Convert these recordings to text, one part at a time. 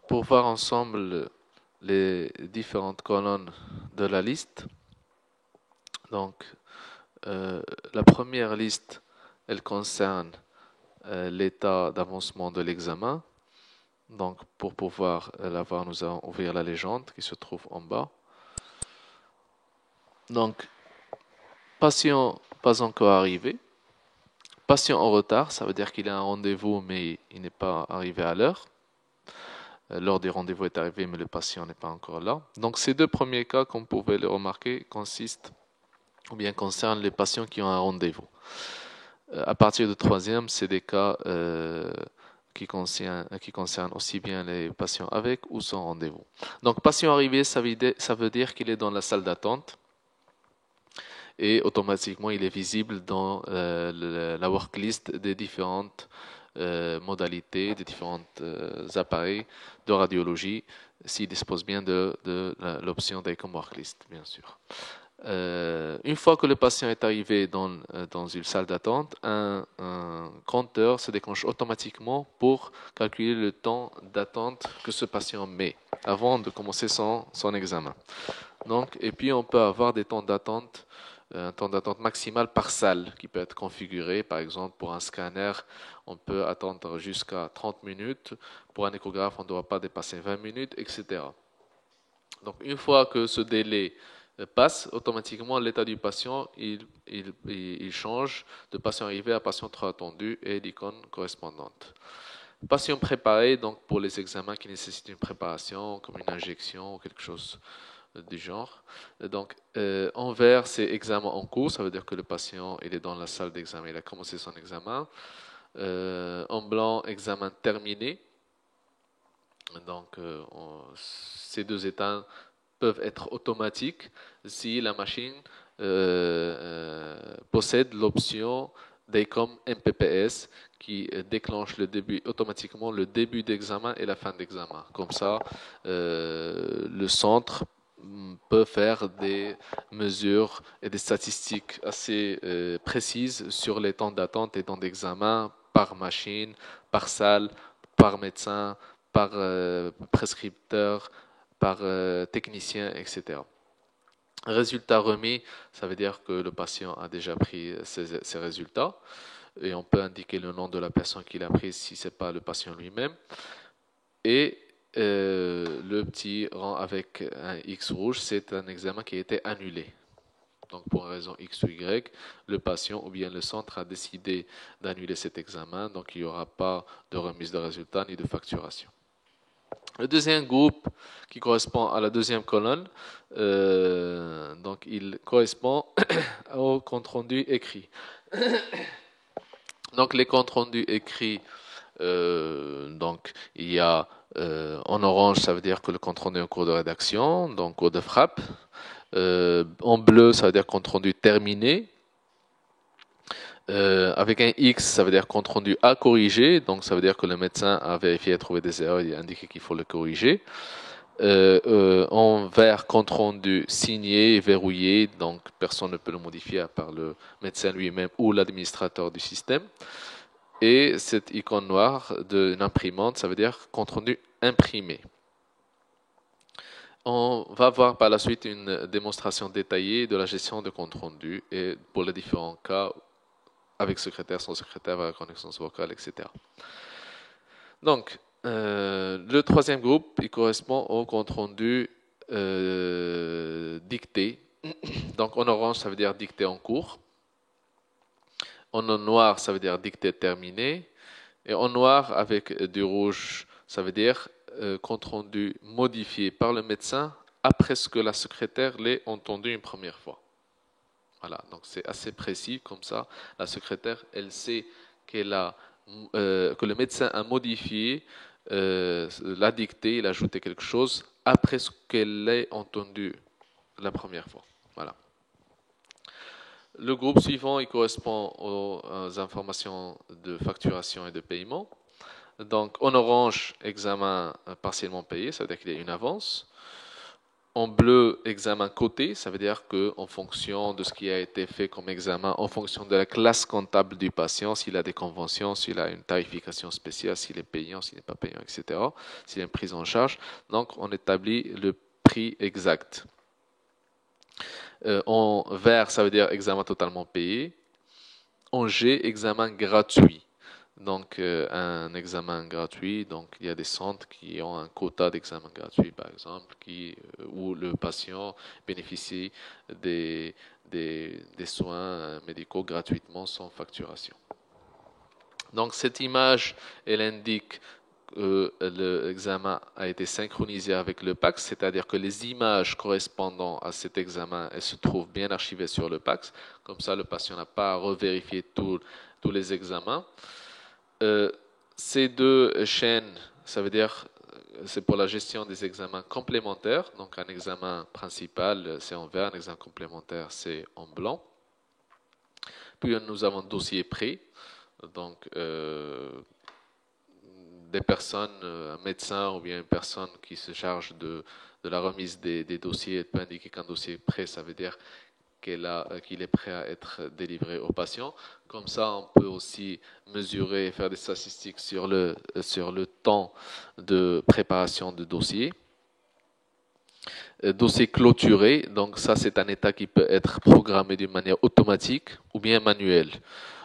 pour voir ensemble les différentes colonnes de la liste. Donc, la première liste, elle concerne l'état d'avancement de l'examen. Donc, pour pouvoir la voir, nous allons ouvrir la légende qui se trouve en bas. Donc, patient pas encore arrivé. Patient en retard, ça veut dire qu'il a un rendez-vous, mais il n'est pas arrivé à l'heure. L'heure du rendez-vous est arrivée, mais le patient n'est pas encore là. Donc, ces deux premiers cas, comme vous pouvez le remarquer, consistent ou bien concernent les patients qui ont un rendez-vous. À partir du troisième, c'est des cas qui concernent aussi bien les patients avec ou sans rendez-vous. Donc, patient arrivé, ça veut dire qu'il est dans la salle d'attente et automatiquement, il est visible dans la worklist des différentes modalités, des différents appareils de radiologie, s'il dispose bien de l'option d'ICOM worklist, bien sûr. Une fois que le patient est arrivé dans une salle d'attente, un compteur se déclenche automatiquement pour calculer le temps d'attente que ce patient met avant de commencer son examen. Donc, et puis on peut avoir des temps d'attente, un temps d'attente maximal par salle qui peut être configuré. Par exemple, pour un scanner, on peut attendre jusqu'à 30 minutes. Pour un échographe, on ne doit pas dépasser 20 minutes, etc. Donc, une fois que ce délai passe, automatiquement, l'état du patient, il change de patient arrivé à patient trop attendu et l'icône correspondante. Patient préparé, donc pour les examens qui nécessitent une préparation, comme une injection ou quelque chose du genre. Donc, en vert, c'est examen en cours, ça veut dire que le patient il est dans la salle d'examen, il a commencé son examen. En blanc, examen terminé. Donc, ces deux états peuvent être automatiques si la machine possède l'option DECOM MPPS qui déclenche automatiquement le début d'examen et la fin d'examen. Comme ça, le centre peut faire des mesures et des statistiques assez précises sur les temps d'attente et temps d'examen par machine, par salle, par médecin, par prescripteur, par technicien, etc. Résultat remis, ça veut dire que le patient a déjà pris ses résultats et on peut indiquer le nom de la personne qui l'a pris si ce n'est pas le patient lui-même. Et le petit rang avec un X rouge, c'est un examen qui a été annulé. Donc pour une raison X ou Y, le patient ou bien le centre a décidé d'annuler cet examen, donc il n'y aura pas de remise de résultats ni de facturation. Le deuxième groupe qui correspond à la deuxième colonne, donc il correspond au compte rendu écrit. Donc les comptes rendus écrits, donc il y a en orange, ça veut dire que le compte rendu est en cours de rédaction, donc cours de frappe. En bleu, ça veut dire compte rendu terminé. Avec un X, ça veut dire compte rendu à corriger, donc ça veut dire que le médecin a vérifié et trouvé des erreurs et a indiqué qu'il faut le corriger. En vert, compte rendu signé et verrouillé, donc personne ne peut le modifier à part le médecin lui-même ou l'administrateur du système. Et cette icône noire d'une imprimante, ça veut dire compte rendu imprimé. On va voir par la suite une démonstration détaillée de la gestion de compte rendu et pour les différents cas avec secrétaire, sans secrétaire, avec reconnaissance vocale, etc. Donc, le troisième groupe, il correspond au compte rendu dicté. Donc, en orange, ça veut dire dicté en cours. En noir, ça veut dire dicté terminé. Et en noir, avec du rouge, ça veut dire compte rendu modifié par le médecin après ce que la secrétaire l'ait entendu une première fois. Voilà, donc c'est assez précis, comme ça, la secrétaire, elle sait que le médecin a modifié la dictée, il a ajouté quelque chose après ce qu'elle ait entendu la première fois. Voilà. Le groupe suivant, il correspond aux informations de facturation et de paiement. Donc, en orange, examen partiellement payé, ça veut dire qu'il y a une avance. En bleu, examen coté, ça veut dire que en fonction de ce qui a été fait comme examen, en fonction de la classe comptable du patient, s'il a des conventions, s'il a une tarification spéciale, s'il est payant, s'il n'est pas payant, etc., s'il y a une prise en charge, donc on établit le prix exact. En vert, ça veut dire examen totalement payé. En G, examen gratuit. Donc, un examen gratuit, donc il y a des centres qui ont un quota d'examen gratuit, par exemple, où le patient bénéficie des soins médicaux gratuitement sans facturation. Donc, cette image, elle indique que l'examen a été synchronisé avec le PACS, c'est-à-dire que les images correspondant à cet examen, elles se trouvent bien archivées sur le PACS. Comme ça, le patient n'a pas à revérifier tous les examens. Ces deux chaînes, ça veut dire c'est pour la gestion des examens complémentaires. Donc un examen principal, c'est en vert, un examen complémentaire, c'est en blanc. Puis nous avons dossier prêt. Donc des personnes, un médecin ou bien une personne qui se charge de la remise des dossiers peut indiquer qu'un dossier est prêt, ça veut dire qu'il est prêt à être délivré au patient. Comme ça, on peut aussi mesurer et faire des statistiques sur le temps de préparation de dossier. Dossier clôturé, donc ça c'est un état qui peut être programmé d'une manière automatique ou bien manuelle.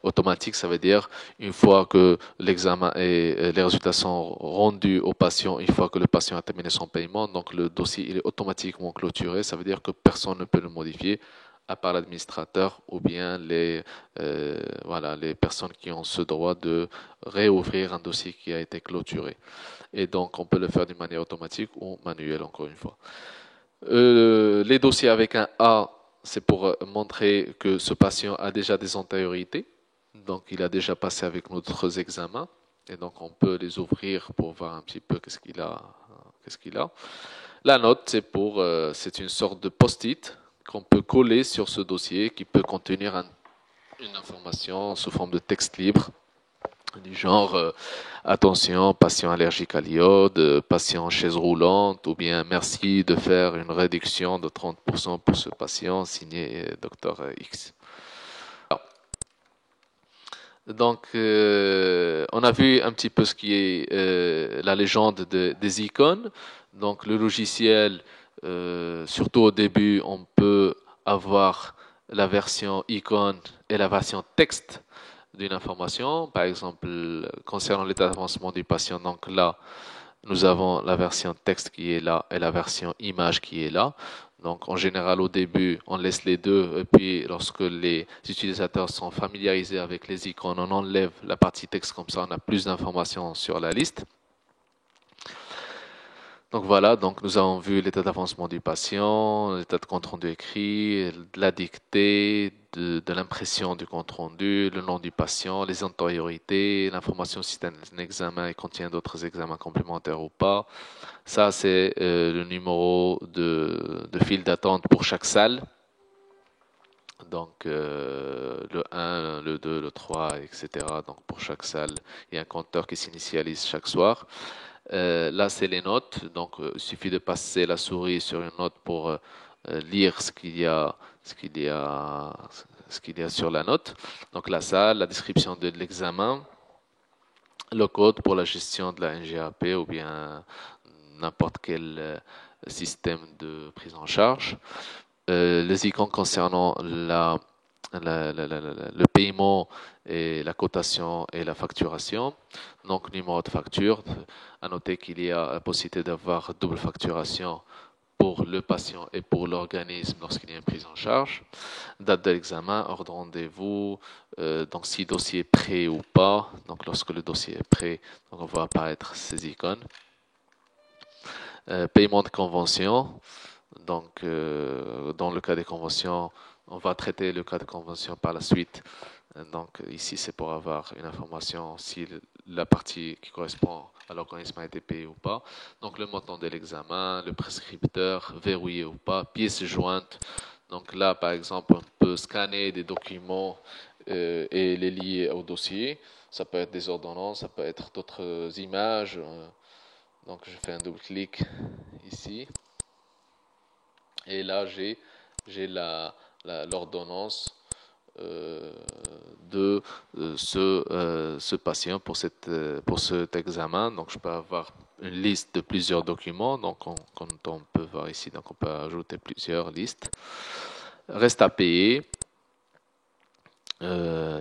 Automatique, ça veut dire une fois que l'examen et les résultats sont rendus au patient, une fois que le patient a terminé son paiement, donc le dossier il est automatiquement clôturé, ça veut dire que personne ne peut le modifier à part l'administrateur ou bien les personnes qui ont ce droit de réouvrir un dossier qui a été clôturé. Et donc on peut le faire d'une manière automatique ou manuelle encore une fois. Les dossiers avec un A, c'est pour montrer que ce patient a déjà des antériorités. Donc, il a déjà passé avec d'autres examens. Et donc, on peut les ouvrir pour voir un petit peu qu'est-ce qu'il a. La note, c'est une sorte de post-it qu'on peut coller sur ce dossier qui peut contenir une information sous forme de texte libre du genre attention, patient allergique à l'iode, patient en chaise roulante, ou bien merci de faire une réduction de 30% pour ce patient, signé Dr X. Donc, on a vu un petit peu ce qui est la légende des icônes. Donc, le logiciel, surtout au début, on peut avoir la version icône et la version texte d'une information. Par exemple, concernant l'état d'avancement du patient, donc là, nous avons la version texte qui est là et la version image qui est là. Donc, en général, au début, on laisse les deux. Et puis, lorsque les utilisateurs sont familiarisés avec les icônes, on enlève la partie texte. Comme ça, on a plus d'informations sur la liste. Donc voilà, donc nous avons vu l'état d'avancement du patient, l'état de compte rendu écrit, de la dictée, de l'impression du compte rendu, le nom du patient, les antériorités, l'information si c'est un examen et contient d'autres examens complémentaires ou pas. Ça, c'est le numéro de file d'attente pour chaque salle. Donc le 1, le 2, le 3, etc. Donc pour chaque salle, il y a un compteur qui s'initialise chaque soir. Là, c'est les notes. Donc, il suffit de passer la souris sur une note pour lire ce qu'il y a sur la note. Donc, la salle, la description de l'examen, le code pour la gestion de la NGAP ou bien n'importe quel système de prise en charge. Les icônes concernant le paiement et la cotation et la facturation. Donc, numéro de facture. À noter qu'il y a la possibilité d'avoir double facturation pour le patient et pour l'organisme lorsqu'il y a une prise en charge. Date de l'examen, ordre de rendez-vous, donc si le dossier est prêt ou pas. Donc, lorsque le dossier est prêt, donc on va apparaître ces icônes. Paiement de convention. Donc, dans le cas des conventions, on va traiter le cas de convention par la suite. Donc, ici, c'est pour avoir une information si la partie qui correspond à l'organisme a été payée ou pas. Donc, le montant de l'examen, le prescripteur, verrouillé ou pas, pièces jointes. Donc là, par exemple, on peut scanner des documents et les lier au dossier. Ça peut être des ordonnances, ça peut être d'autres images. Donc, je fais un double clic ici. Et là, j'ai l'ordonnance de ce patient pour cet examen. Donc, je peux avoir une liste de plusieurs documents. Donc, quand on peut voir ici, donc on peut ajouter plusieurs listes. Reste à payer.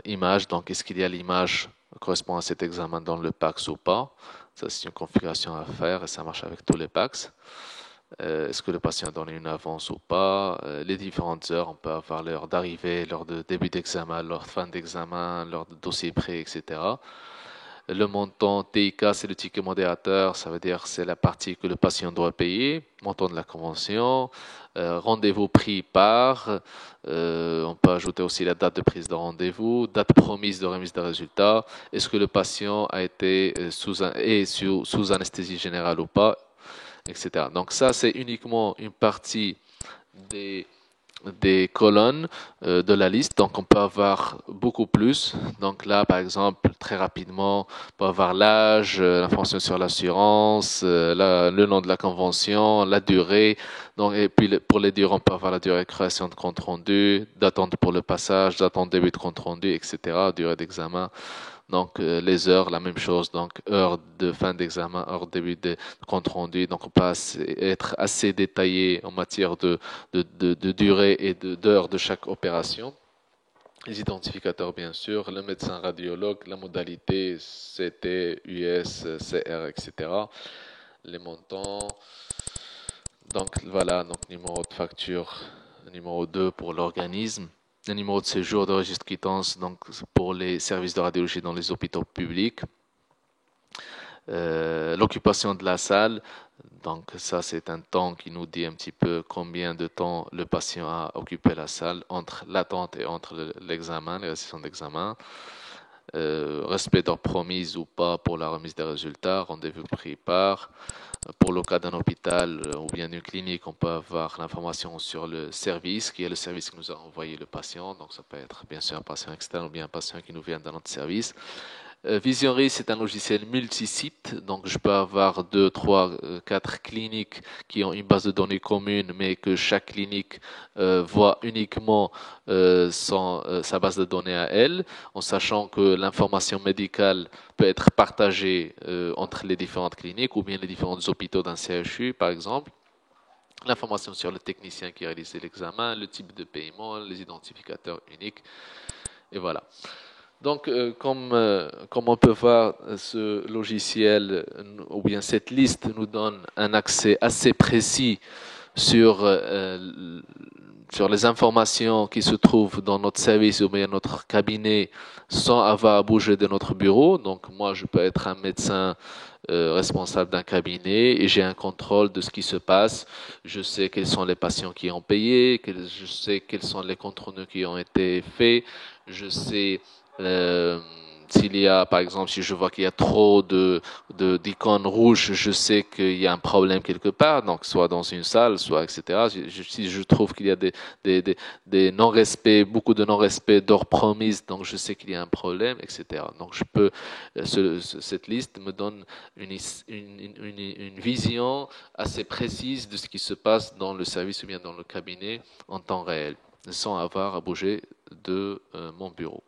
Image, donc est-ce qu'il y a l'image correspond à cet examen dans le PAX ou pas? Ça, c'est une configuration à faire et ça marche avec tous les PAX. Est-ce que le patient a donné une avance ou pas? Les différentes heures, on peut avoir l'heure d'arrivée, l'heure de début d'examen, l'heure de fin d'examen, l'heure de dossier prêt, etc. Le montant TIK, c'est le ticket modérateur, ça veut dire c'est la partie que le patient doit payer, montant de la convention, rendez-vous pris par, on peut ajouter aussi la date de prise de rendez-vous, date promise de remise des résultats, est-ce que le patient a été sous anesthésie générale ou pas, etc. Donc ça, c'est uniquement une partie des colonnes de la liste. Donc, on peut avoir beaucoup plus. Donc là, par exemple, très rapidement, on peut avoir l'âge, l'information sur l'assurance, le nom de la convention, la durée. Donc, et puis, pour les durées, on peut avoir la durée de création de compte rendu, d'attente pour le passage, d'attente début de compte rendu, etc., durée d'examen. Donc, les heures, la même chose. Donc, heure de fin d'examen, heure de début de compte rendu. Donc, on peut être assez détaillé en matière de durée et d'heures de chaque opération. Les identificateurs, bien sûr, le médecin radiologue, la modalité, CT, US, CR, etc. Les montants. Donc, voilà, donc numéro de facture, numéro 2 pour l'organisme. Le numéro de séjour de registre quittance donc pour les services de radiologie dans les hôpitaux publics. L'occupation de la salle, donc ça c'est un temps qui nous dit un petit peu combien de temps le patient a occupé la salle entre l'attente et entre l'examen, les sessions d'examen. Respect d'heure promise ou pas pour la remise des résultats, rendez-vous pris par. Pour le cas d'un hôpital ou bien d'une clinique, on peut avoir l'information sur le service, qui est le service qui nous a envoyé le patient. Donc ça peut être bien sûr un patient externe ou bien un patient qui nous vient dans notre service. Visionary, c'est un logiciel multi-site, donc je peux avoir 2, 3, 4 cliniques qui ont une base de données commune, mais que chaque clinique voit uniquement sa base de données à elle, en sachant que l'information médicale peut être partagée entre les différentes cliniques ou bien les différents hôpitaux d'un CHU, par exemple. L'information sur le technicien qui a réalisé l'examen, le type de paiement, les identificateurs uniques, et voilà. Donc, comme on peut voir, ce logiciel ou bien cette liste nous donne un accès assez précis sur, sur les informations qui se trouvent dans notre service ou bien notre cabinet sans avoir à bouger de notre bureau. Donc, moi, je peux être un médecin responsable d'un cabinet et j'ai un contrôle de ce qui se passe. Je sais quels sont les patients qui ont payé, je sais quels sont les contrôles qui ont été faits, je sais euh, s'il y a, par exemple, si je vois qu'il y a trop d'icônes rouges, je sais qu'il y a un problème quelque part, donc soit dans une salle, soit etc. Si je trouve qu'il y a des non-respects, beaucoup de non-respects d'ordre promise, donc je sais qu'il y a un problème, etc. Donc je peux, cette liste me donne une vision assez précise de ce qui se passe dans le service ou bien dans le cabinet en temps réel, sans avoir à bouger de mon bureau.